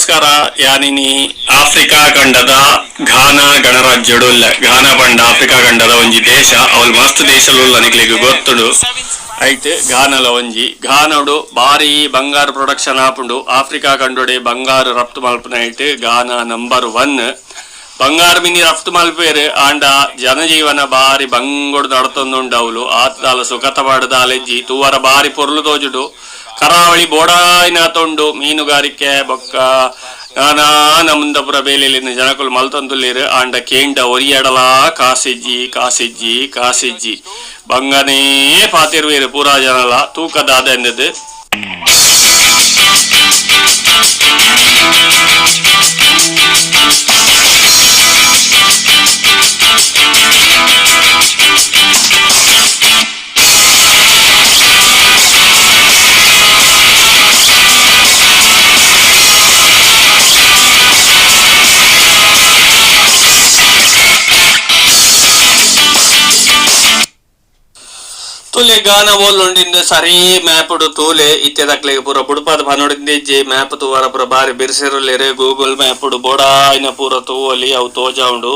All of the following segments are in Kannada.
ನಮಸ್ಕಾರ. ಯಾನಿನಿ ಆಫ್ರಿಕಾ ಖಂಡದ ಘಾನಾ ಗಣರಾಜ್ಯಡುಲ್ಲ ಘಾನಾ ಪಂಡ ಆಫ್ರಿಕಾ ಖಂಡದ ಒಂಜಿ ದೇಶ ಅವಲ್ ಮಸ್ತ್ ದೇಶಲು ಅನಿಕ್ಲಿಗೆ ಗೊತ್ತುಡು ಐತೆ. ಘಾನಲ ಒಂಜಿ ಘಾನಡು ಬಾರಿ ಬಂಗಾರ ಪ್ರೊಡಕ್ಷನ್ ಆಪುಂಡು. ಆಫ್ರಿಕಾ ಖಂಡೊಡೆ ಬಂಗಾರ ರಫ್ತು ಮಲ್ಪನ ಐತೆ ಘಾನಾ ನಂಬರ್ 1. ಬಂಗಾರ ಮಿನಿ ರಫ್ತು ಮಲ್ಪೇರು ಆಂಡ ಜನಜೀವನ ಬಾರಿ ಬಂಗೊಡು ನಡತೊಂದುಂಡು ಅವಲು ಆತದಾಲ ಸುಖತ ಪಡದಾಲೆಜ್ಜಿ ತೂವರ ಬಾರಿ ಪೊರ್ಲು ತೋಜುಡು. ಕರಾವಳಿ ಬೋಡಾಯಿನ ತೊಂಡು ಮೀನುಗಾರಿಕೆ ಬೊಕ್ಕ ನಾನಾ ನಮುಂದಪುರ ಬೇಲೆಲಿನ ಜನಕುಲು ಮಲ್ತೊಂದುಲ್ಲೇರು ಆಂಡ ಕೇಂಡ ಒರಿಯಡಲ ಕಾಸಿಜ್ಜಿ ಕಾಸಿಜ್ಜಿ ಕಾಸಿಜ್ಜಿ ಬಂಗನೇ ಪಾತಿರ್ವೇರು ಪೂರಾ ಜನಲ ತೂಕದಾದ ಎಂದದು. ತೂಲೆ ಗಾನ ಓಲ್ಂಡಿಂದ ಸರಿ ಮ್ಯಾಪ್ ತೂಲೆ ಇತ್ತೆದಕ್ಲೆಗೆ ಪೂರ ಬುಡಪಾದ ಪನೋಡಿಂದೆಜ್ಜೆ ಮ್ಯಾಪ್ ತೂವರ ಪೂರ ಬಾರಿ ಬಿರ್ಸಿರುಲ್ಲೇರೆ ಗೂಗಲ್ ಮ್ಯಾಪ್ ಬೋಡಾಯಿನ ಪೂರ ತೂವಲಿ ಅವು ತೋಜಾ ಉಂಡು.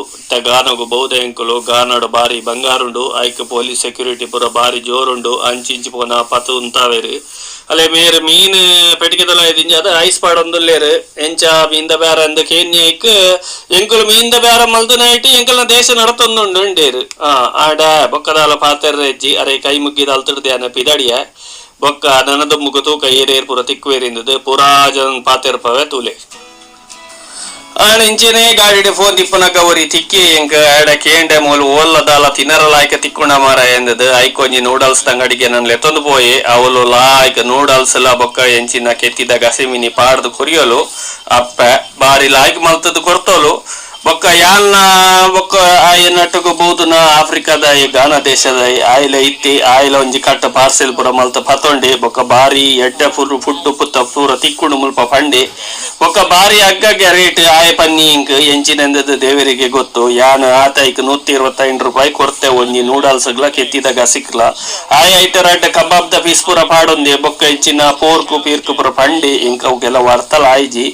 ಗಾನಗು ಬೌದ ಎಂಕುಲು ಗಾನಡು ಬಾರಿ ಬಂಗಾರುಂಡು. ಐಕ್ ಪೊಲೀಸ್ ಸೆಕ್ಯೂರಿಟಿ ಪೂರ ಬಾರಿ ಜೋರುಂಡು. ಅಂಚಿಂಚಿ ಪೋನ ಪತು ಉಂತಾವೇರು ಅಲ್ಲೇ ಮೇರೆ ಮೀನ್ ಪೆಟಿಗೆದಲ ಐದಿಂಜ ಅದ ಐಸ್ ಪಾಡೊಂದುಲ್ಲೇರು ಎಂಚ ಮೀಂದ ಬ್ಯಾರ ಅಂದ ಕೇನ್ಯಕ್ ಎಂಕುಲು ಮೀಂದ ಬ್ಯಾರ ಮಲ್ತುನೈಟ್ ಎಂಕಲ್ನ ದೇಶ ನಡತೊಂದುಂಡು ಉಂಡೇರು. ಆಡ ಬೊಕ್ಕದಾಲ ಪಾತೆರ್ರೆಜ್ಜಿ ಅರೆ ಕೈ ಮುಗ್ಗಿದ ಅಲ್ತಡ್ದ್ಯಾನ ಪಿದಡಿಯ ಬೊಕ್ಕ ನನದು ಮುಗ ತೂಕ ಏರೇರ್ ಪೂರ ತಿಕ್ಕುವೇರಿಂದದು ಪೂರಾ ಜನ ಪಾತೆರ್ಪವೆ ತೂಲೆ ಇಂಚೆನೆ ಗಾಡಿ ಫೋನ್ ತಿಪ್ಪನ ಗೌರಿ ತಿಕ್ಕಿ ಎಂಕ ಆಡ ಕೇಂಡೆ ಮೂಲು ಓಲ್ಲದಾಲ ತಿನ್ನರಲಾಯ್ಕ ತಿಕ್ಕುಂಡ ಮಾರ ಎಂದದು ಐಕೊಂಜಿ ನೂಡಲ್ಸ್ ತಂಗಡಿಗೆ ನನ್ ಲೆತ್ತೊಂದು ಪೋಯಿ ಅವಲು ಲಾಯ್ಕ ನೂಡಲ್ಸ್ ಎಲ್ಲ ಬೊಕ್ಕ ಎಂಚಿನ ಕೆತ್ತಿದ ಗಸಿಮಿನಿ ಪಾಡ್ದು ಕೊರಿಯೋಲು ಅಪ್ಪ ಬಾರಿ ಲಾಯ್ಕ್ ಮಲ್ತದ್ದು ಕೊರ್ತೋಲು ಬೊಕ್ಕ ಯಾಲ್ನ ಬೊಕ್ಕ ಆಯ ನಟ್ಟುಗು ಬೋದುನ ಆಫ್ರಿಕಾದ ಗಾನಾ ದೇಶದ ಆಯ್ಲ ಇತ್ತಿ ಆಯ್ಲ ಒಂಜಿ ಕಟ್ಟ ಪಾರ್ಸೆಲ್ ಪೂರ ಮಲ್ತ ಪತೊಂಡಿ ಬೊಕ್ಕ ಬಾರಿ ಎಡ್ಡ ಫುಡ್ ಪುತ್ತ ಪೂರ ತಿಕ್ಕುಂಡು ಮುಲ್ಪ ಪಂಡಿ ಬೊಕ್ಕ ಬಾರಿ ಅಗ್ಗಗೆ ರೇಟ್ ಆಯ ಪನ್ನಿ ಇಂಕ್ ಎಂಚಿನೆಂದದು ದೇವರಿಗೆ ಗೊತ್ತು. ಯಾನ್ ಆತೈಕ್ 125 ರೂಪಾಯಿ ಕೊರ್ತೆ ಒಂಜಿ ನೂಡಲ್ಸ್ ಗಳ ಕೆತ್ತಿದಾಗ ಸಿಕ್ಲ ಆಯ ಐಟರ್ ಅಡ್ಡ ಕಬಾಬ್ ದ ಪೀಸ್ ಪೂರ ಪಾಡೊಂದಿ ಬೊಕ್ಕ ಇಂಚಿನ ಪೋರ್ಕು ಪೀರ್ಕು ಪೂರ ಪಂಡಿ ಇಂಕ ಅವಕ್ಕೆಲ್ಲ ವರ್ತಲ ಆಯ್ಜಿ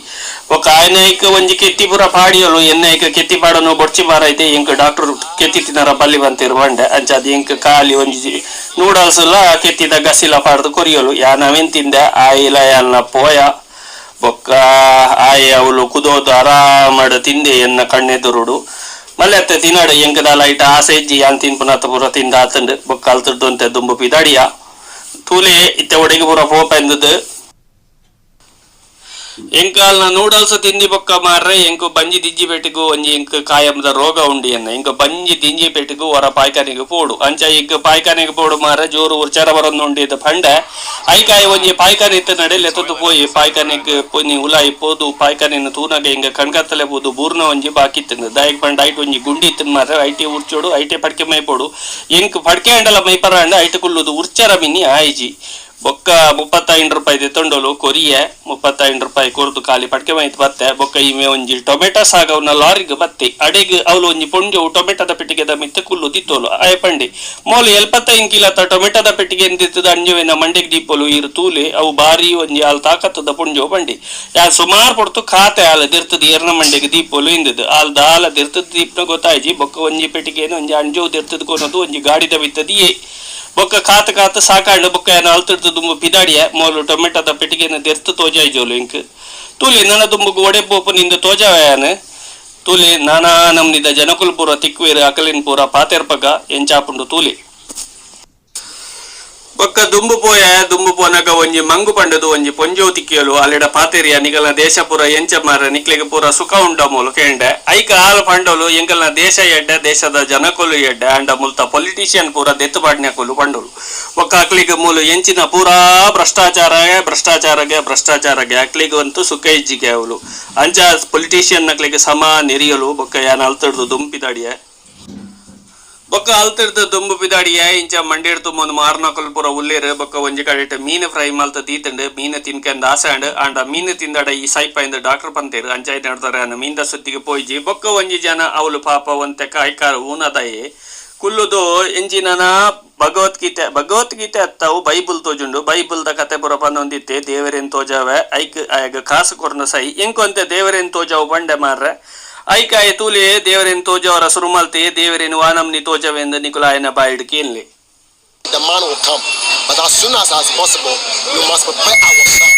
ಬೊಕ್ಕ ಆಯ್ನೈಕ್ ಒಂಜಿ ಕೆತ್ತಿ ಪೂರ ಪಾಡಿಯಲು ಎನ್ನೈಕ್ ಕೆತ್ತಿ ಪಾಡನು ಬೊಡ್ಚಿ ಮಾರೈತೆ ಇಂಕ ಡಾಕ್ಟರ್ ಕೆತ್ತಿ ತಿನ್ನರ ಬಲ್ಲಿ ಬಂತಿರು ಬಂಡೆ ಅಂಚದ ಇಂಕ ಖಾಲಿ ಒಂಜಿ ನೂಡಲ್ಸ್ ಎಲ್ಲ ಕೆತ್ತಿದ ಗಸಿಲ ಪಾಡ್ದು ಕೊರಿಯಲು ಯಾನವೆನ್ ತಿಂದೆ ಆಯಿಲ ಯಾನ ಪೋಯ ಬೊಕ್ಕ ಆಯ ಅವಳು ಕುದೋದು ಆರಾಮಡ ತಿಂದೆ ಎನ್ನ ಕಣ್ಣೆದುರುಡು ಮಲ್ಲೆತ್ತ ತಿನ್ನಡ ಎಂಕದ ಲೈಟ್ ಆಸೆ ಇಜ್ಜಿ ಯಾನ್ ತಿನ್ಪುನತ್ತ ಪೂರ ತಿಂದ ಆತಂಡು ಬೊಕ್ಕ ಅಲ್ತುಡ್ಡು ಅಂತ ದುಂಬು ಪಿದಾಡಿಯ ತೂಲೆ ಇತ್ತೆ ಒಡೆಗೆ ಪೂರ ಪೋಪ ಎಂದದು ಎಂಕಾಲ್ನ ನೂಡಲ್ಸ್ ತಿಂದಿ ಬೊಕ್ಕ ಮಾರ್ರೆ ಎಂಕು ಬಂಜಿ ದಿಜ್ಜಿ ಪೆಟ್ಟಿಗೂ ಒಂಜಿ ಎಂಕ್ ಕಾಯಂದ ರೋಗ ಉಂಡಿ ಎನ್ನ ಎಂಕ ಬಂಜಿ ದಿಂಜಿ ಪೆಟ್ಟಿಗೂ ಹೊರ ಪಾಯ್ಕಾನಿಗೆ ಪೋಡು ಅಂಚ ಈಗ ಪಾಯ್ಕಾನಿಗೆ ಪೋಡು ಮಾರ ಜೋರು ಉರ್ಚಾರ ಬರೊಂದು ಉಂಡಿದ ಪಂಡ ಐಕಾಯ ಒಂಜಿ ಪಾಯ್ಕಾನಿ ಇತ್ತ ನಡೆಲ್ ಎತ್ತದು ಪೋಯಿ ಪಾಯ್ಕಾನಿಗೆ ಪೊನಿ ಉಲಾಯಿ ಪೋದು ಪಾಯ್ಕಾನಿನ ತೂನಗೆ ಹಿಂಗ ಕಣ್ಕತ್ತಲೆ ಪೋದು ಬೂರ್ನ ಒಂಜಿ ಬಾಕಿ ತಿಂದ ದಾಯಕ್ ಪಂಡ ಐಟ್ ಒಂಜಿ ಗುಂಡಿ ಇತ್ತಿನ ಮಾರ ಐಟಿ ಉರ್ಚೋಡು ಐಟೆ ಪಡ್ಕೆ ಮೈಪೋಡು ಎಂಕ್ ಪಡ್ಕೆ ಅಂಡಲ ಮೈಪರ ಅಂಡ ಐಟ ಕುಲ್ಲುದು ಉರ್ಚಾರ ಮಿನಿ ಆಯ್ಜಿ ಬೊಕ್ಕ 35 ರೂಪಾಯಿ ತೊಂಡೋಲು ಕೊರಿಯೆ 35 ರೂಪಾಯಿ ಕೊರ್ದು ಖಾಲಿ ಪಡ್ಕೆ ಮೈತ್ ಬತ್ತೆ ಬೊಕ್ಕ ಇಮೆ ಒಂಜಿ ಟೊಮೆಟೊ ಸಾಗವ್ನ ಲಾರಿಗೆ ಬತ್ತೆ ಅಡೆಗ್ ಅವಳು ಒಂಜಿ ಪೊಂಜು ಟೊಮೆಟೊದ ಪೆಟ್ಟಿಗೆದ ಮಿತ್ತ ಕುಲ್ಲು ದಿತ್ತೋಲು ಆಯ ಪಂಡಿ ಮೋಲು 75 ಕಿಲತ್ತ ಟೊಮೆಟೊದ ಪೆಟ್ಟಿಗೆ ಎಂದಿತ್ತದ ಅಂಜುವೆನ ಮಂಡೆಗ್ ದೀಪೋಲು ಇರು ತೂಲೆ ಅವು ಬಾರಿ ಒಂಜಿ ಆಲ್ ತಾಕತ್ತದ ಪುಂಜು ಪಂಡಿ ಯಾ ಸುಮಾರು ಪೊಡ್ತು ಖಾತೆ ಆಲ ದಿರ್ತದ ಎರ್ನ ಮಂಡೆಗೆ ದೀಪೋಲು ಇಂದದು ಆಲ್ ದಾಲ ದಿರ್ತದ ದೀಪ್ನ ಗೊತ್ತಾಯ್ಜಿ ಬೊಕ್ಕ ಒಂಜಿ ಪೆಟ್ಟಿಗೆನ ಒಂಜಿ ಅಂಜು ದಿರ್ತದ ಕೊನದು ಒಂಜಿ ಗಾಡಿದ ಬಿತ್ತದಿಯೇ ಬೊಕ್ಕ ಕಾತ ಸಾಕಾಂಡು ಬೊಕ್ಕ ಏನ ಅಲ್ತಿಡ್ದು ದುಂಬು ಪಿದಾಡಿಯ ಮೋಲು ಟೊಮೆಟೊದ ಪೆಟ್ಟಿಗೆನ ದೆರ್ತು ತೋಜಾಯ್ಜೋಲು ಇಂಕ್ ತೂಲಿ ನನ್ನ ದುಂಬುಗು ಒಡೆ ಪೋಪು ನಿಂದ ತೋಜಾವಯಾನ ತೂಲಿ ನಾನಾ ನಮ್ನಿದ ಜನಕುಲ್ ಪೂರ ತಿಕ್ವೇರು ಅಕಲಿನ್ ಪೂರ ಪಾತೆರ್ಪಗ ಎಂಚಾಪುಂಡು ತೂಲಿ ಬೊಕ್ಕ ದುಂಬು ಪೋನಗ ಒಂಜಿ ಮಂಗು ಪಂಡದು ಒಂಜಿ ಪೊಂಜೋ ತಿಕ್ಕಿಯಲು ಅಲ್ಲಿಡ ಪಾತೆರಿಯ ನಿಗಲ್ನ ದೇಶ ಪೂರ ಎಂಚ ಮಾರ ನಿಕ್ಲೆಗೆ ಪೂರ ಸುಖ ಉಂಡ ಮೂಲು ಕೇಂಡೆ ಐಕ ಆಲ್ ಪಂಡೋಲು ಎಂಕಲ್ನ ದೇಶ ಎಡ್ಡೆ ದೇಶದ ಜನಕೊಲು ಎಡ್ಡೆ ಅಂಡ ಮುಲ್ತ ಪೊಲಿಟಿಷಿಯನ್ ಪೂರ ದೆತ್ತು ಪಾಡ್ನ್ಯಾಕೊಲು ಪಂಡೋಲು ಬೊಕ್ಕ ಅಕ್ಲಿಗೆ ಮೂಲು ಎಂಚಿನ ಪೂರಾ ಭ್ರಷ್ಟಾಚಾರಗೆ ಅಕ್ಲಿಗೆ ಅಂತೂ ಸುಖ ಇಜ್ಜಿಗೆ ಅವಳು ಅಂಚ ಪೊಲಿಟಿಷಿಯನ್ ನಕ್ಲಿಗೆ ಸಮ ನೆರಿಯಲು ಬೊಕ್ಕ ಯಾನ ಅಲ್ತಡ್ದು ದುಂಪಿದಾಡಿಯೆ ಬೊಕ್ಕ ಅಲ್ತಿಡ್ದು ದುಂಬು ಪಿದಾಡಿಯ ಇಂಚ ಮಂಡೇಡ್ ತುಂಬೊಂದು ಮಾರ್ನಕಲ್ ಪೂರ ಉಲ್ಲೇರು ಬೊಕ್ಕ ಒಂಜಿ ಕಡೆ ಮೀನು ಫ್ರೈ ಮಲ್ತ ದೀತಂಡು ಮೀನು ತಿನ್ಕಂದು ಆಸಾಂಡು ಆಂಡ ಮೀನು ತಿಂದಾಡ ಈ ಸೈಪ ಇಂದ ಡಾಕ್ಟರ್ ಪಂತೇರು ಅಂಚಾಯ್ತು ನಡ್ತಾರೆ ಅನ್ನ ಮೀನ್ದ ಸುತ್ತಿಗೆ ಪೋಯ್ಜಿ ಬೊಕ್ಕ ಒಂಜಿ ಜನ ಅವಳು ಪಾಪ ಒಂತೆ ಕಾಯ್ಕಾರ ಊನದಾಯಿ ಕುಲ್ಲುದು ಎಂಜಿನನ ಭಗವದ್ಗೀತೆ ಅತ್ತವು ಬೈಬಲ್ ತೋಜುಂಡು ಬೈಬಲ್ದ ಕತೆ ಪುರ ಪನ್ನೊಂದಿತ್ತೆ ದೇವರೇನ್ ತೋಜಾವೆ ಐಕ್ ಆಗ ಕಾಸು ಕೊರ್ನ ಸೈ ಎಂಕೊಂತೆ ದೇವರೇನ್ ತೋಜಾವು ಬಂಡೆ ಮಾರ್ರೆ ಐಕ್ ಆಯ ತೂಲೆ ದೇವರೇನ್ ತೋಜಾವರ ಸುರುಮಲ್ತೆ ದೇವರೇನು ವಾನಮ್ನಿ ತೋಜವೆಂದು ನಿಕುಲಾಯನ ಬಾಯಿಡ್ ಕೇನ್ಲಿ. The man will come, but as soon as possible, we must prepare ourselves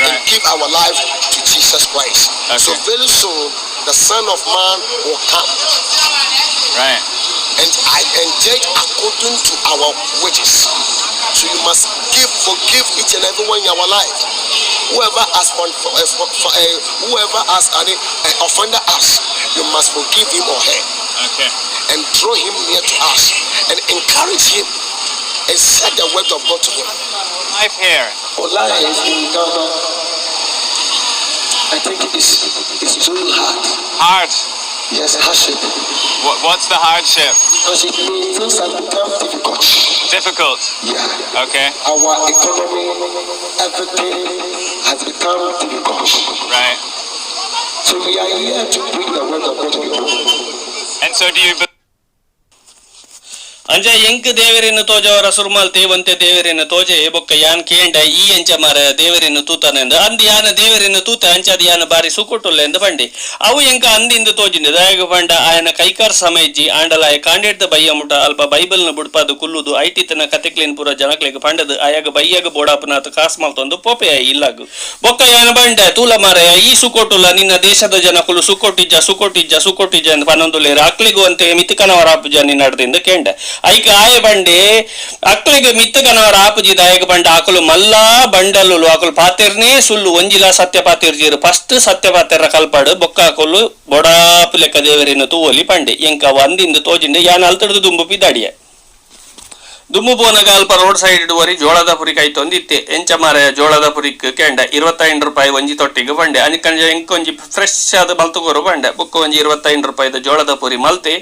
and give our life to Jesus Christ. Okay. So very soon, the Son of Man will come. Right. And judge according to our wages. So you must forgive each and everyone in our life. Whoever has offended us, you must forgive him or her. Okay. And draw him near to us and encourage him and set the word of God to him. Life here. For life in Ghana, I think it's too hard. Hard. Yes, hardship. What's the hardship? Because it means things have become difficult. Difficult. Yeah. Okay. Our economy, everything has become difficult. Right. So we are here to bring the word of God to people. And so do you ಅಂಜ ಎಂಕ್ ದೇವರಿನ ತೋಜವರ ಸುರ್ಮಲ್ತೆ ಒಂತೆ ದೇವರಿನ ತೋಜೆ ಬೊಕ್ಕ ಯಾನ್ ಕೇಂಡ ಈ ಅಂಚ ಮರ ದೇವರಿನ ತೂತನೆಂದು ಅಂದ್ ಯಾನ ದೇವರಿನ ತೂತ ಅಂಚದ ಯಾನ ಬಾರಿ ಸುಕೊಟ್ಟುಲ್ಲೆಂದು ಬಂಡಿ ಅವು ಎಂಕ ಅಂದಿಂದು ತೋಜಿಂದ ದಯಗ ಬಂಡ ಆಯನ ಕೈಕಾರ್ ಸಮಯಜ್ಜಿ ಆಂಡಲಾಯ ಕಾಂಡೇಡ್ದ ಬಯ್ಯ ಮುಟ ಅಲ್ಪ ಬೈಬಲ್ನ ಬುಡ್ಪಾದು ಕುಲ್ಲುದು ಐಟಿತನ ಕತೆಕ್ಲಿನ್ ಪುರ ಜನಕ್ಲೆಗ್ ಪಂಡದು ಆಯಾಗ ಬಯ್ಯಾಗ ಬೋಡಾಪನಾಥ ಕಾಸ್ ಮಲ್ತೊಂದು ಪೋಪೆಯ ಇಲ್ಲಾಗು ಬೊಕ್ಕ ಯಾನ ಬಂಡ ತೂಲ ಮಾರಯ ಈ ಸುಕೊಟ್ಟುಲ್ಲ ನಿನ್ನ ದೇಶದ ಜನಕುಲು ಸುಕೊಟ್ಟಿಜ್ಜ ಅಂತ ಪನ್ನೊಂದುಲೇರ ಅಕ್ಲಿಗು ಅಂತೆ ಮಿತಿಕನವರ ಅಪ್ಪುಜ ನಿನ್ನಡ್ದಿಂದ ಕೇಂಡ ಐಕ ಆಯ ಬಂಡೆ ಅಕ್ಲಿಗೆ ಮಿತ್ತಗನವರ ಆಪುಜಿ ದಾಯಕ ಬಂಡ ಆಕಲು ಮಲ್ಲಾ ಬಂಡಲು ಆಕಲು ಪಾತಿರ್ನೇ ಸುಳ್ಳು ಒಂಜಿಲ ಸತ್ಯ ಪಾತಿರ್ಜೀರು ಫಸ್ಟ್ ಸತ್ಯ ಪಾತಿರ ಕಲ್ಪಾಡು ಬೊಕ್ಕ ಆಕಲು ಬೊಡಾಪು ಲೆಕ್ಕ ದೇವರಿನ ತೂವಲಿ ಪಂಡೆ ಎಂಕ ಒಂದಿಂದು ತೋಜಿಂಡೆ ಯಾನ್ ಅಲ್ತಡ್ದು ದುಂಬು ಪಿದಾಡಿಯ ದುಮ್ಮು ಪೋನಗ ಅಲ್ಪ ರೋಡ್ ಸೈಡ್ ಇಡುವರಿ ಜೋಳದ ಪುರಿ ಕೈತೊಂದಿತ್ತೆ ಎಂಚ ಮಾರಯ ಜೋಳದ ಪುರಿಕ್ ಕೆಂಡ 25 ರೂಪಾಯಿ ಒಂಜಿ ತೊಟ್ಟಿಗೆ ಬಂಡೆ ಅನಿಕಂಜ ಎಂಕೊಂಜಿ ಫ್ರೆಶ್ ಆದ ಮಲ್ತುಗೋರು ಬಂಡೆ ಬೊಕ್ಕ ಒಂಜಿ 25 ರೂಪಾಯಿದ ಜೋಳದ ಪುರಿ ಮಲ್ತೆ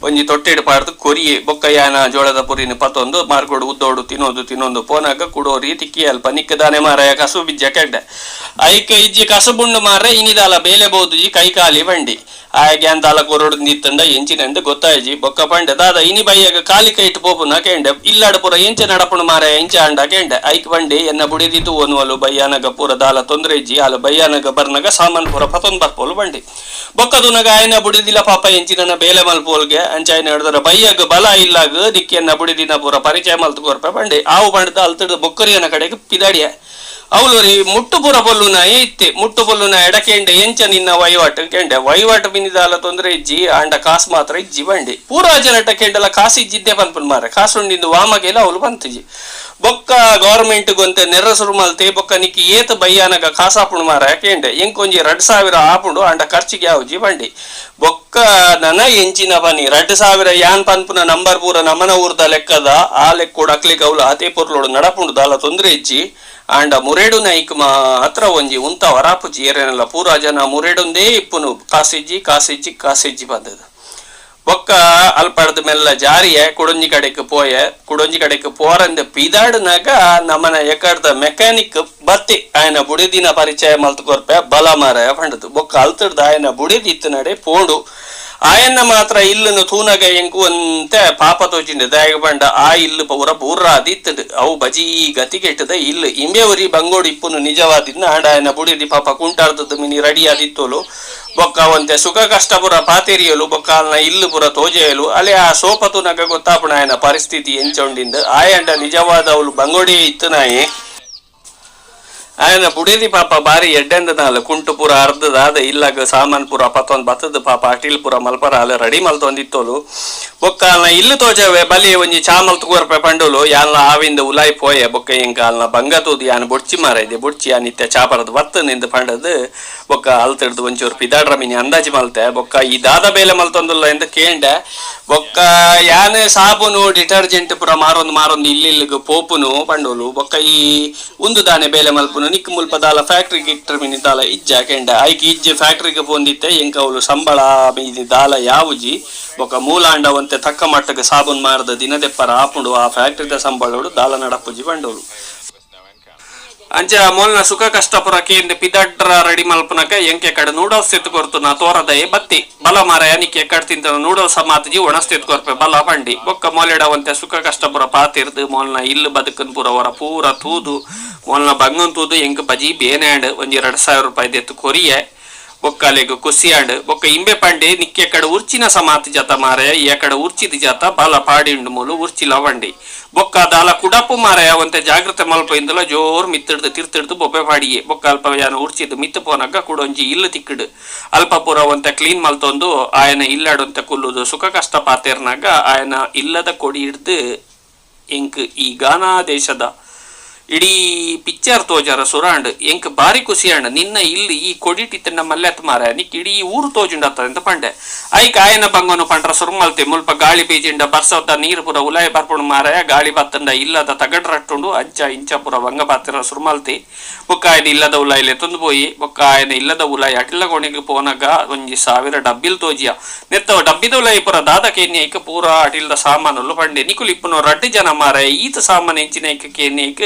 ಒಂಜಿ ತೊಟ್ಟಿಡು ಪಾಡ್ದು ಕೊರಿಯೆ ಬೊಕ್ಕ ಯಾನ ಜೋಳದ ಪುರಿನ ಪತ್ತೊಂದು ಮಾರ್ಕೊಡು ಉದ್ದೋಡು ತಿನ್ನೋದು ಪೋನಾಗ ಕುಡೋರಿ ತಿಕ್ಕಿ ಅಲ್ಪ ನಿಕ್ಕದಾನೆ ಮಾರಯ ಕಸು ಬಿಜ್ಜ ಕೆಂಡ ಐಕ ಇಜ್ಜಿ ಕಸಬುಂಡು ಮಾರ ಇನಿದಾಲ ಬೇಲೆ ಬೋದುಜಿ ಕೈ ಕಾಲಿ ಬಂಡಿ ಆಯಗೆ ಅಂತಾಲ ಕೊರಡು ನಿತ್ತಂಡ ಎಂಚಿನೆಂದು ಗೊತ್ತಾಯ್ಜಿ ಬೊಕ್ಕ ಪಂಡೆ ದಾದ ಇನಿ ಬೈಯಾಗ ಕಾಲಿ ಕೈಟ್ ಪೋಪುನ ಕೆಂಡೆ ಇಲ್ಲಾಡ ಪುರ ಎಂಚ ನಡಪುಣ ಮಾರ ಎಂಚ ಅಂಡ ಕೆಂಡೆ ಐಕ್ ಬಂಡೆ ಎನ್ನ ಬುಡಿದಿತ್ತು ಒನ್ವಲು ಬಯ್ಯಾನಗ ಪೂರ ದಾಲ ತೊಂದ್ರೆ ಇಜ್ಜಿ ಅಲ್ಲ ಬಯ್ಯಾನಗ ಬರ್ನಗ ಸಾಮಾನ್ ಪೂರ ಪತೊಂದ್ ಬರ್ಪೋಲು ಬಂಡಿ ಬೊಕ್ಕದುನಗ ಆಯ್ನ ಬುಡಿದಿಲ್ಲ ಪಾಪ ಎಂಚಿನ ಬೇಲೆ ಮಲ್ಪೋಲ್ಗೆ ಅಂಚಾಯ್ನ ಹಿಡಿದ್ರ ಬಯ್ಯಾಗ ಬಲ ಇಲ್ಲಾಗ ದಿಕ್ಕಿಯನ್ನ ಬುಡಿದಿನ ಪೂರ ಪರಿಚಯ ಮಲ್ತುಕೋರ್ಪ ಬಂಡೆ ಆವು ಬಂಡದ ಅಲ್ತಡ ಬೊಕ್ಕರಿಯನ ಕಡೆಗೆ ಪಿದಾಡಿಯ ಅವಳು ಮುಟ್ಟು ಪುರ ಪೊಲ್ಲುನ ಇತ್ತೆ ಮುಟ್ಟು ಪೊಲ್ಲುನ ಎಡಕೆಂಡೆ ಎಂಚ ನಿನ್ನ ವಹಿವಾಟು ಕೆಂಡೆ ವಹಿವಾಟು ಬಿನಿದಾಲ ತೊಂದ್ರೆ ಇಜ್ಜಿ ಆಂಡ ಕಾಸು ಮಾತ್ರ ಇಜ್ಜಿ ಬಂಡಿ ಪೂರಾ ಜನಟ ಕೆಂಡಲ ಕಾಸು ಇಜ್ಜಿದ್ದೆ ಪನ್ಪನ್ ಮಾರ ಕಾಸುಂಡಿಂದು ವಾಮಗೆಲ್ಲ ಅವಳು ಬಂತಿಜಿ ಬೊಕ್ಕ ಗವರ್ಮೆಂಟ್ ಗೊಂತೆ ನೆರ ಸುರುಮಲ್ತೆ ಬೊಕ್ಕ ನಿಕ್ಕಿ ಏತ ಬಯ್ಯಾನಗ ಕಾಸಾಪುಣ್ ಮಾರ ಕೆಂಡೆ ಎಂಕೊಂಜಿ 2,000 ಆಪುಂಡು ಆಂಡ ಖರ್ಚಿಗೆ ಯಾವುಜಿ ಬಂಡಿ ಬೊಕ್ಕ ನನ ಎಂಚಿನ ಬನಿ 2,000 ಯಾನ್ ಪನ್ಪುನ ನಂಬರ್ ಪೂರ ನಮ್ಮನ ಊರ್ದ ಲೆಕ್ಕದ ಆ ಲೆಕ್ಕ ಕೊಡಕ್ಲಿಕ್ಕೆ ಅವಳು ಆತೆ ಪುರ್ಲೋಡು ನಡಪುಂಡು ದಾಲ ತೊಂದ್ರೆ ಇಜ್ಜಿ ಆಂಡ ಮುರೇಡು ನೈಕ್ ಮಾತ್ರ ಒಂಜಿ ಉಂತ ವರಾಪುಜಿ ಏರೇನಲ್ಲ ಪೂರಾ ಜನ ಮುರೇಡುಂದೇ ಇಪ್ಪುನು ಕಾಸಿಜ್ಜಿ ಬಂದದ ಬೊಕ್ಕ ಅಲ್ಪಡ್ದ ಮೆಲ್ಲ ಜಾರಿಯ ಕುಡೊಂಜಿ ಕಡೆಕ್ ಪೋರಂದ ಪಿದಾಡ್ನಾಗ ನಮ್ಮನ ಎಕಡ್ದ ಮೆಕ್ಯಾನಿಕ್ ಬತ್ತಿ ಆಯನ ಬುಡಿದಿನ ಪರಿಚಯ ಮಲ್ತುಕೊರ್ಪೆ ಬಲ ಮಾರ ಪಂಡದು ಬೊಕ್ಕ ಅಲ್ತಡ್ದ ಆಯನ ಬುಡಿದಿತ್ತು ನಡೆ ಪೋಂಡು ಆಯನ್ನ ಮಾತ್ರ ಇಲ್ಲನು ತೂನಗ ಎಂಕು ಅಂತೆ ಪಾಪ ತೋಚಿಂಡೆ ದಾಯಗ ಬಂಡ ಆ ಇಲ್ಲು ಪೂರ ಬೂರ್ರಾದಿತ್ತದು ಅವು ಬಜಿ ಗತಿಗೆಟ್ಟದ ಇಲ್ಲು ಇಂಬೆವರಿ ಬಂಗೋಡು ಇಪ್ಪುನು ನಿಜವಾದಿದ್ನ ಆಂಡ ಆಯನ ಬುಡಿದಿ ಪಾಪ ಕುಂಟಾಡ್ದದ್ದು ಮಿನಿ ರೆಡಿ ಆದಿತ್ತೋಲು ಬೊಕ್ಕ ಒಂತೆ ಸುಖ ಕಷ್ಟ ಪುರ ಪಾತೇರಿಯಲು ಬೊಕ್ಕ ಅಲ್ನ ಇಲ್ಲು ಪುರ ತೋಜೆಯಲು ಅಲೆ ಆ ಸೋಪತು ನಗ ಗೊತ್ತಾಪುಣ ಆಯನ ಪರಿಸ್ಥಿತಿ ಎಂಚೊಂಡಿಂದ ಆಯಂಡ ನಿಜವಾದ ಅವಳು ಬಂಗೋಡಿ ಇತ್ತು ನಾಯಿ ಆಯನ ಬುಡೇದಿ ಪಾಪ ಬಾರಿ ಎಡ್ಡೆಂದನಾಲ ಕುಂಟು ಪೂರ ಅರ್ಧದಾದ ಇಲ್ಲಾಗ ಸಾಮಾನ್ ಪೂರ ಪತ್ತೊಂದ್ ಬತ್ತದ ಪಾಪ ಅಟಿಲ್ ಪೂರ ಮಲ್ಪರ ಅಲ್ಲ ರೆಡಿ ಮಲ್ತೊಂದಿತ್ತೋಲು ಬೊಕ್ಕ ಅಲ್ನ ಇಲ್ಲು ತೋಜವೆ ಬಲಿ ಒಂಜಿ ಚಾ ಮಲ್ತುಕೋರ್ಪೆ ಪಂಡುಲು ಯಾನ್ಲ ಆವಿಂದ ಉಲಾಯ್ ಪೋಯೆ ಬೊಕ್ಕ ಎಂಕ ಅಲ್ನ ಬಂಗತೂದು ಯಾನ್ ಬುಡ್ಚಿ ಮಾರೈದೆ ಬುಡ್ಚಿ ಆ ನಿತ್ಯ ಚಾಪರದ ಬತ್ತ ನಿಂದ ಪಂಡದು ಬೊಕ್ಕ ಅಲ್ತಿಡ್ದು ಒಂಚೂರು ಪಿದಾಡ್ರ ಮಿನಿ ಅಂದಾಜಿ ಮಲ್ತೆ ಬೊಕ್ಕ ಈ ದಾದ ಬೇಲೆ ಮಲ್ತೊಂದುಲ್ಲ ಎಂದು ಕೇಂಡೆ ಬೊಕ್ಕ ಯಾನ್ ಸಾಬುನು ಡಿಟರ್ಜೆಂಟ್ ಪುರ ಮಾರೊಂದು ಇಲ್ಲಿಗೆ ಪೋಪುನು ಪಂಡುಲು ಬೊಕ್ಕ ಈ ಉಂದು ದಾನೆ ಬೇಲೆ ಮಲ್ಪುನು ನಿಕ್ ಮುಲ್ಪ ದಾಲ ಫ್ಯಾಕ್ಟ್ರಿ ಗಿಕ್ಟರ್ ಮಿನಿ ದಾಲ ಇಜ್ಜ ಕೆಂಡ ಐಕ್ ಇಜ್ಜೆ ಫ್ಯಾಕ್ಟ್ರಿಗೆ ಪೋಂದಿತ್ತೆ ಎಂಕ ಅವಳು ಸಂಬಳ ಮೀನಿ ದಾಲ ಯಾವುಜಿ ಬೊಕ ಮೂಲಾಂಡ ಒಂತೆ ತಕ್ಕ ಮಟ್ಟಕ್ಕೆ ಸಾಬೂನ್ ಮಾರದ ದಿನದೆಪ್ಪರ ಆಪುಂಡು ಆ ಫ್ಯಾಕ್ಟ್ರಿದ ಸಂಬಳೋಡು ದಾಲ ನಡಪುಜಿ ಬಂಡೋಳು ಅಂಚ ಮೊಲ್ನ ಸುಖ ಕಷ್ಟ ಪುರ ಕೇಂದ್ರ ಪಿದಡ್ರ ರೆಡಿ ಮಲ್ಪನಕ ಎಂಕೆ ಕಡೆ ನೂಡಲ್ಸ್ ಎತ್ಕೊರ್ತು ತೋರದಯ ಬತ್ತಿ ಬಲ ಮಾರ ನಿಕ್ಕೆ ಕಡೆ ತಿಂತ ನೂಡಲ್ಸ್ ಮಾತಜಿ ಒಣಸ್ತಿ ಎತ್ಕೊರ್ಪೆ ಬಲ ಬಂಡಿ ಬೊಕ್ಕ ಮೊಲೆಡವಂತೆ ಸುಖ ಕಷ್ಟ ಪುರ ಪಾತಿರ್ದು ಮೊಲ್ನ ಇಲ್ಲು ಬದುಕನ್ ಪುರ ಹೊರ ಪೂರ ತೂದು ಮೊಲ್ನ ಬಂಗನ್ ತೂದು ಎಂಕ್ ಬಜಿ ಬೇನಾಡ್ ಒಂಜಿ 2,000 ರೂಪಾಯಿ ಎತ್ತು ಕೊರಿಯೆ ಬೊಕ್ಕಲೆಗ್ ಕುಸಿಯಾಂಡ್ ಬೊಕ್ಕ ಇಂಬೆ ಪಂಡೆ ನಿಕ್ಕೆ ಕಡೆ ಉರ್ಚಿನ ಸಮಾತಿ ಜತ ಮಾರಯ ಈ ಕಡೆ ಉರ್ಚಿದ ಜತ ಬಾಲ ಪಾಡಿಂಡು ಮೂಲು ಉರ್ಚಿಲ ವಂಡಿ ಬೊಕ್ಕ ದಾಲ ಕುಡಪು ಮಾರಯ ಒಂತೆ ಜಾಗ್ರತೆ ಮಲ್ಪ ಇಂದಲ ಜೋರ್ ಮಿತ್ತಿಡ್ದು ತಿರ್ತಿಡ್ದು ಬೊಬ್ಬೆ ಪಾಡಿಯೇ ಬೊಕ್ಕ ಅಲ್ಪ ಯಾನು ಉರ್ಚಿದ್ ಮಿತ್ತು ಪೋನಗ ಕುಡೊಂಜಿ ಇಲ್ಲು ತಿಕ್ಕಿಡು ಅಲ್ಪ ಪೂರ ಒಂತೆ ಕ್ಲೀನ್ ಮಲ್ತೊಂದು ಆಯನ ಇಲ್ಲಾಡೊಂತೆ ಕುಲ್ಲುದು ಸುಖ ಕಷ್ಟ ಪಾತೇರ್ನಾಗ ಆಯನ ಇಲ್ಲದ ಕೊಡಿ ಹಿಡ್ದು ಎಂಕ್ ಈ ಗಾನಾ ದೇಶದ ಇಡೀ ಪಿಕ್ಚರ್ ತೋಜಾರ ಸುರಾಂಡ್ ಎಂಕ್ ಬಾರಿ ಖುಷಿಯಣ್ಣ ನಿನ್ನ ಇಲ್ಲಿ ಈ ಕೊಡಿಟಿತ್ತ ಮಲ್ಲೆತ್ ಮಾರ ನಿಕ್ ಇಡೀ ಊರು ತೋಜುಂಡತ್ತ ಅಂತ ಪಂಡೆ ಐಕ್ ಆಯನ ಬಂಗನು ಪಂಡ್ರ ಸುರ್ಮಲ್ತೆ ಮುಲ್ಪ ಗಾಳಿ ಬೀಜಿಂಡ ಬರ್ಸವದ ನೀರು ಪುರ ಉಲಾಯ ಬರ್ಪುಣ ಮಾರಾಯ ಗಾಳಿ ಬತ್ತಂಡ ಇಲ್ಲದ ತಗಡ್ ರಟ್ಟುಂಡು ಅಂಚ ಇಂಚ ಪುರ ವಂಗ ಬಾತಿರ ಸುರ್ಮಲ್ತಿ ಬೊಕ್ಕ ಆಯನ ಇಲ್ಲದ ಉಲಾಯಿಲೆ ತಂದು ಪೋಯಿ ಬೊಕ್ಕ ಆಯನ ಇಲ್ಲದ ಉಲಾಯಿ ಅಟಿಲ್ಲ ಕೊಣಿಗೆ ಪೋನಾಗ ಒಂಜಿ 1,000 ಡಬ್ಬಿಲ್ ತೋಜಿಯ ನೆತ್ತವ ಡಬ್ಬಿದ ಉಲಾಯಿ ಪುರ ದಾದ ಕೇನ್ಯೈಕ್ ಪೂರ ಅಟಿಲ್ದ ಸಾಮಾನುಲು ಪಂಡೆ ನಿಕುಲ್ ಇಪ್ಪುನು ರಡ್ಡು ಜನ ಮಾರಾಯ ಈತ ಸಾಮಾನು ಎಂಚಿನೈಕ್ ಕೇನ್ಯೈಕ್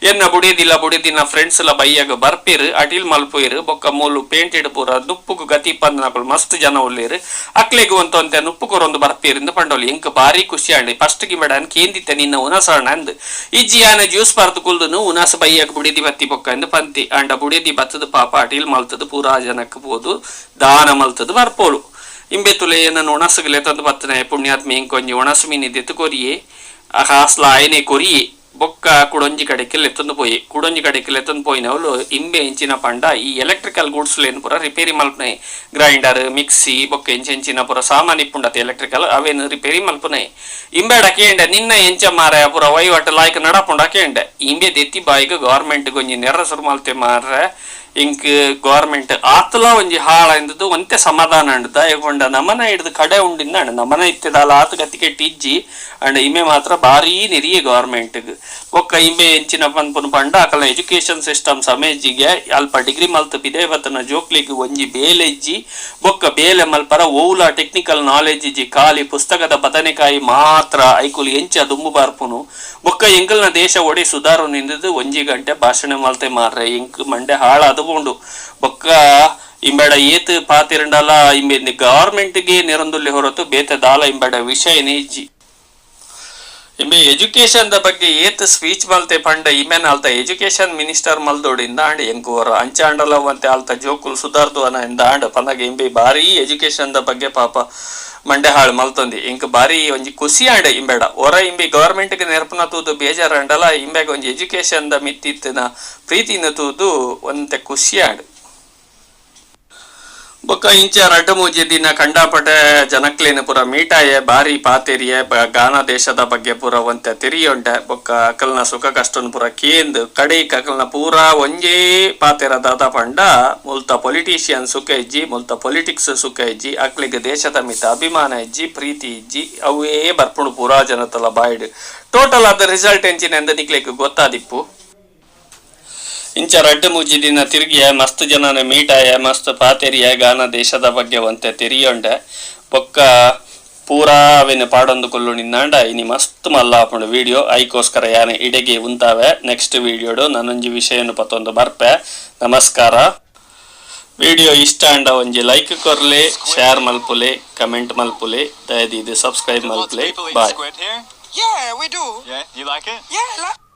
ಎನ್ನ ಬುಡಿದಿಲ್ಲ ಫ್ರೆಂಡ್ಸ್ ಎಲ್ಲ ಬೈಯಾಗ ಬರ್ಪೇರು ಅಟಿಲ್ ಮಲ್ಪೇರು ಬೊಕ್ಕ ಮೂಲು ಪೇಂಟೆಡ್ ಪೂರ ನುಪ್ಪುಗು ಗತಿ ಪಂದನಕುಲು ಮಸ್ತ್ ಜನ ಒಲ್ಲೇರು ಅಕ್ಲೆಗು ಅಂತ ನುಪ್ಪುಕೊರೊಂದು ಬರ್ಪೇರಿಂದ ಪಂಡೋಲಿ ಎಂಕ್ ಬಾರಿ ಖುಷಿ ಆಂಡಿ ಫಸ್ಟ್ ಗಿ ಮೇಡ ಕೇಂದಿತ್ತೆ ನಿನ್ನ ಉನಸಣ್ಣ ಅಂದ್ ಇಜ್ಜಿ ಆನ ಜ್ಯೂಸ್ ಪಾರ್ದು ಕುಲ್ದುನು ಉನಾಸ ಬೈಯಾಗ ಬುಡಿದಿ ಬತ್ತಿ ಬೊಕ್ಕ ಎಂದು ಪಂತಿ ಅಂಡ ಬುಡಿದಿ ಬತ್ತದ ಪಾಪ ಅಟಿಲ್ ಮಲ್ತದ ಪೂರಾ ಜನಕ್ಕೆ ಪೋದು ದಾನ ಮಲ್ತದ ಬರ್ಪೋಳು ಇಂಬೆ ತುಲೆ ನನ್ನ ಉಣಸಗಲೆ ತಂದು ಬತ್ತನೆ ಪುಣ್ಯಾತ್ಮ ಎಂಕ್ ಒಂಜಿ ಉಣಸು ಮೀನಿದ್ದೆತ್ತು ಕೊರಿಯೇ ಹಾಸ್ಲ ಆಯನೆ ಕೊರಿಯೇ ಬೊಕ್ಕ ಕುಡೊಂಜಿ ಕಡೆಕೆಲ್ಲ ಎತ್ತೊಂದು ಪೋಯಿ ಕುಡೊಂಜಿ ಕಡೆಕೆಲ್ಲ ಎತ್ತೊಂದು ಪೋಯಿನವಳು ಇಂಬೆ ಎಂಚಿನ ಪಂಡ ಈ ಎಲೆಕ್ಟ್ರಿಕಲ್ ಗೂಡ್ಸ್ ಲೇನು ಪುರ ರಿಪೇರಿ ಮಲ್ಪನೆ ಗ್ರೈಂಡರ್ ಮಿಕ್ಸಿ ಬೊಕ್ಕ ಎಂಚಿನ ಪುರ ಸಾಮಾನ್ ಇಪ್ಪುಂಡತೆ ಎಲೆಕ್ಟ್ರಿಕಲ್ ಅವೇನು ರಿಪೇರಿ ಮಲ್ಪನೆ ಇಂಬೆಡ ಕೇಂಡೆ ನಿನ್ನ ಎಂಚ ಮಾರ ಪುರ ವೈವಟ್ ಲಾಯ್ಕ್ ನಡಪುಂಡ ಕೇಂಡೆ ಇಂಬೆ ದೆತ್ತಿ ಬಾಯಿಗೆ ಗೌರ್ಮೆಂಟ್ ಗೊಂಜಿ ನೆರ ಸುರು ಮಲ್ತೆ ಮಾರ ಇಂಕ್ ಗೌರ್ಮೆಂಟ್ ಆತಲ ಒಂಜಿ ಹಾಳ ಎಂದದು ಒಂತೆ ಸಮಾಧಾನ ಅಂಡದ ಇಕೊಂಡ ನಮನ ಹಿಡ್ದು ಕಡೆ ಉಂಡಿಂದ ಅಂಡ ನಮನ ಇತ್ತದಲ್ಲ ಆತ ಗತಿಗೆ ಟಿಜ್ಜಿ ಅಂಡ ಇಮೆ ಮಾತ್ರ ಭಾರಿ ನೆರಿಯೆ ಗೌರ್ಮೆಂಟ್ ಒಕ್ಕ ಇಮೆ ಎಂಚಿನ ಪನ್ಪುನ ಪಂಡ ಅಕಲ ಎಜುಕೇಶನ್ ಸಿಸ್ಟಮ್ ಸಮೇಜಿಗೆ ಅಲ್ಪ ಡಿಗ್ರಿ ಮಲ್ತ ಬಿದೆ ಬತ್ತನ ಜೋಕ್ಲಿಗೆ ಒಂಜಿ ಬೇಲೆಜ್ಜಿ ಬೊಕ್ಕ ಬೇಲೆ ಮಲ್ಪರ ಓವುಲ ಟೆಕ್ನಿಕಲ್ ನಾಲೆಜ್ ಇಜ್ಜಿ ಖಾಲಿ ಪುಸ್ತಕದ ಬದನೆಕಾಯಿ ಮಾತ್ರ ಐಕುಲು ಎಂಚ ದುಂಬು ಬಾರ್ಪುನು ಬೊಕ್ಕ ಎಂಕಲ್ನ ದೇಶ ಒಡೆ ಸುಧಾರು ನಿಂದದು ಒಂಜಿ ಗಂಟೆ ಭಾಷಣ ಮಲ್ತೆ ಮಾರ್ರೆ ಎಂಕ್ ಮಂಡೆ ಹಾಳ ಅದುಕೊಂಡು ಬೊಕ್ಕ ಇಂಬೇಡ ಏತ್ ಪಾತಿರಂಡಲ ಇಂಬೆ ಗವರ್ಮೆಂಟ್ ಗೆ ನಿರಂದುಲ್ಲೆ ಹೊರತು ಬೇತೆ ದಾಲ ಇಂಬೇಡ ವಿಷಯನೇ ಇಜ್ಜಿ ಇಂಬೆ ಎಜುಕೇಶನ್ ದ ಬಗ್ಗೆ ಏತ್ ಸ್ಪೀಚ್ ಮಲ್ತೆ ಪಂಡ ಇಮೆನ್ ಆಲ್ತ ಎಜುಕೇಶನ್ ಮಿನಿಸ್ಟರ್ ಮಲ್ದೋಡಿಂದ ಆಂಡ್ ಎಂಕುವರ ಅಂಚಾಂಡಲವಂತೆ ಆಲ್ತ ಜೋಕುಲ್ ಸುಧಾರ್ದು ಅನ ಇಂದ ಆಂಡ್ ಪಂದಾಗ ಇಂಬೆ ಬಾರಿ ಎಜುಕೇಶನ್ ದ ಬಗ್ಗೆ ಪಾಪ ಮಂಡೆ ಹಾಳು ಮಲ್ತೊಂದಿ ಇಂಕ ಬಾರಿ ಒಂಜಿ ಖುಷಿ ಆಂಡೆ ಇಂಬೇಡ ಹೊರ ಇಂಬಿ ಗವರ್ಮೆಂಟ್ ಗೆ ನೆರಪುನ ತೂದು ಬೇಜಾರ ಅಂಡಲ ಇಂಬೆಗ ಒಂಜಿ ಎಜುಕೇಶನ್ ದ ಮಿತ್ತಿತ್ತಿನ ಪ್ರೀತಿನ ತೂದು ಒಂತೆ ಖುಷಿ ಆಂಡ್ ಬೊಕ್ಕ ಇಂಚ ರಡ್ಡು ಮೂಜಿ ದಿನ ಕಂಡಾಪಟೆ ಜನಕ್ಲೇನ ಪುರ ಮೀಟಾಯೆ ಬಾರಿ ಪಾತೆರಿಯೆ ಗಾನ ದೇಶದ ಬಗ್ಗೆ ಪುರ ಒಂತೆ ತಿರಿಯೊಂಡೆ ಬೊಕ್ಕ ಅಕಲ್ನ ಸುಖ ಕಷ್ಟನ್ ಪುರ ಕೇಂದ್ ಕಡೆಕ್ ಅಕಲ್ನ ಪೂರಾ ಒಂಜೇ ಪಾತೆರದಾದ ಪಂಡ ಮುಲ್ತ ಪೊಲಿಟಿಷಿಯನ್ ಸುಖ ಇಜ್ಜಿ ಮುಲ್ತ ಪೊಲಿಟಿಕ್ಸ್ ಸುಖ ಇಜ್ಜಿ ಅಕ್ಲಿಗೆ ದೇಶದ ಮಿತ ಅಭಿಮಾನ ಇಜ್ಜಿ ಪ್ರೀತಿ ಇಜ್ಜಿ ಅವೇ ಬರ್ಪುಣು ಪೂರಾ ಜನತಲ ಬಾಯ್ಡ್ ಟೋಟಲ್ ಆದ ರಿಸಲ್ಟ್ ಎಂಚಿನ ಎಂದ ನಿಕ್ಲಿಕ್ಕೆ ಗೊತ್ತಾದಿಪ್ಪು ಇಂಚ ರಡ್ಡು ಮೂಜಿ ದಿನ ತಿರುಗಿಯ ಮಸ್ತ್ ಜನನ ಮೀಟಾಯ ಮಸ್ತ್ ಪಾತೆರಿಯ ಗಾನ ದೇಶದ ಬಗ್ಗೆ ಒಂತೆ ತಿರಿಯೊಂಡೆ ಬೊಕ್ಕ ಪೂರಾ ಅವೇನು ಪಾಡೊಂದು ಕೊಲ್ಲು ನಿನ್ನಾಂಡ ಇನಿ ಮಸ್ತ್ ಮಲ್ಲಾಪುಂಡು ವಿಡಿಯೋ ಐಕೋಸ್ಕರ ಯಾನೆ ಇಡೆಗೆ ಉಂತಾವೆ ನೆಕ್ಸ್ಟ್ ವಿಡಿಯೋಡು ನನ್ನೊಂಜಿ ವಿಷಯನು ಪತ್ತೊಂದು ಬರ್ಪೆ ನಮಸ್ಕಾರ ವಿಡಿಯೋ ಇಷ್ಟ ಅಂಡ ಒಂಜಿ ಲೈಕ್ ಕೊರ್ಲೆ ಶೇರ್ ಮಲ್ಪುಲೆ ಕಮೆಂಟ್ ಮಲ್ಪುಲೆ ದಯದಿ ಇದು ಸಬ್ಸ್ಕ್ರೈಬ್ ಮಲ್ಪುಲೆ ಬಾಯ್ Yeah, we do. Yeah, you like it? Yeah,